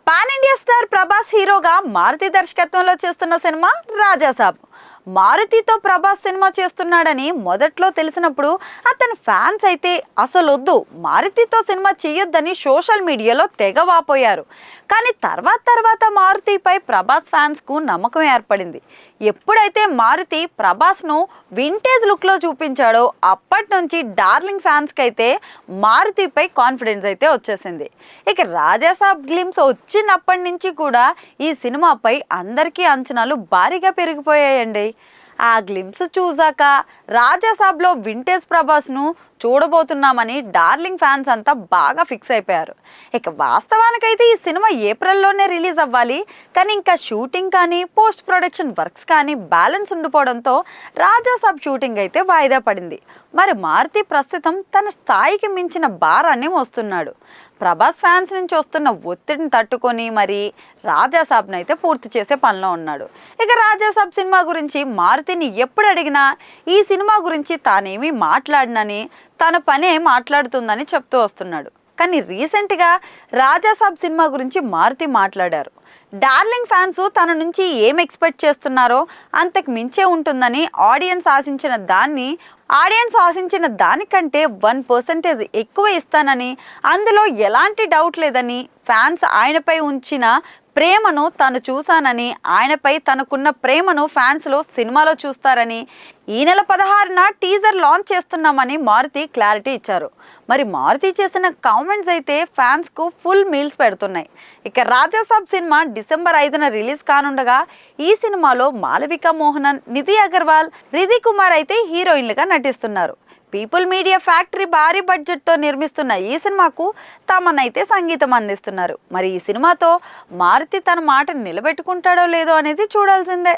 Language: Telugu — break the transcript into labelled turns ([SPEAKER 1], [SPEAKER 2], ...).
[SPEAKER 1] పాన్ ఇండియా స్టార్ ప్రభాస్ హీరోగా మారుతి దర్శకత్వంలో చేస్తున్న సినిమా రాజాసాబ్. మారుతితో ప్రభాస్ సినిమా చేస్తున్నాడని మొదట్లో తెలిసినప్పుడు అతని ఫ్యాన్స్ అయితే అసలొద్దు, మారుతితో సినిమా చేయొద్దని సోషల్ మీడియాలో తెగ వాపోయారు. కానీ తర్వాత మారుతిపై ప్రభాస్ ఫ్యాన్స్కు నమ్మకం ఏర్పడింది. ఎప్పుడైతే మారుతి ప్రభాస్ను వింటేజ్ లుక్లో చూపించాడో అప్పటి నుంచి డార్లింగ్ ఫ్యాన్స్కి అయితే మారుతిపై కాన్ఫిడెన్స్ అయితే వచ్చేసింది. ఇక రాజాసాబ్ గ్లిమ్స్ వచ్చినప్పటి నుంచి కూడా ఈ సినిమాపై అందరికీ అంచనాలు భారీగా పెరిగిపోయాయండి. ఆ గ్లిమ్స్ చూసాక రాజాసాబ్లో వింటేజ్ ప్రభాస్ను చూడబోతున్నామని డార్లింగ్ ఫ్యాన్స్ అంతా బాగా ఫిక్స్ అయిపోయారు. ఇక వాస్తవానికైతే ఈ సినిమా ఏప్రిల్లోనే రిలీజ్ అవ్వాలి, కానీ ఇంకా షూటింగ్ కానీ పోస్ట్ ప్రొడక్షన్ వర్క్స్ కానీ బ్యాలెన్స్ ఉండిపోవడంతో రాజాసాబ్ షూటింగ్ అయితే వాయిదా పడింది. మరి మారుతి ప్రస్తుతం తన స్థాయికి మించిన భారాన్ని మోస్తున్నాడు. ప్రభాస్ ఫ్యాన్స్ నుంచి వస్తున్న ఒత్తిడిని తట్టుకొని మరి రాజాసాబ్ను అయితే పూర్తి చేసే పనిలో ఉన్నాడు. ఇక రాజాసాబ్ సినిమా గురించి మారుతిని ఎప్పుడు అడిగినా ఈ సినిమా గురించి తానేమీ మాట్లాడినని, తన పనే మాట్లాడుతుందని చెప్తూ వస్తున్నాడు. కానీ రీసెంట్గా రాజాసాబ్ సినిమా గురించి మారుతి మాట్లాడారు. డార్లింగ్ ఫ్యాన్స్ తన నుంచి ఏం ఎక్స్పెక్ట్ చేస్తున్నారో అంతకు మించే ఉంటుందని, ఆడియన్స్ ఆశించిన దానికంటే 1% ఎక్కువ ఇస్తానని, అందులో ఎలాంటి డౌట్ లేదని, ఫ్యాన్స్ ఆయనపై ఉంచిన ప్రేమను తను చూశానని, ఆయనపై తనకున్న ప్రేమను ఫ్యాన్స్లో సినిమాలో చూస్తారని, ఈ నెల 16న టీజర్ లాంచ్ చేస్తున్నామని మారుతి క్లారిటీ ఇచ్చారు. మరి మారుతి చేసిన కామెంట్స్ అయితే ఫ్యాన్స్కు ఫుల్ మీల్స్ పెడుతున్నాయి. ఇక రాజాసాబ్ సినిమా డిసెంబర్ 5న రిలీజ్ కానుండగా ఈ సినిమాలో మాలవిక మోహనన్, నిధి అగర్వాల్, రిధి కుమార్ అయితే హీరోయిన్లుగా నటిస్తున్నారు. పీపుల్ మీడియా ఫ్యాక్టరీ భారీ బడ్జెట్తో నిర్మిస్తున్న ఈ సినిమాకు తమనైతే సంగీతం అందిస్తున్నారు. మరి ఈ సినిమాతో మారుతి తన మాట నిలబెట్టుకుంటాడో లేదో అనేది చూడాల్సిందే.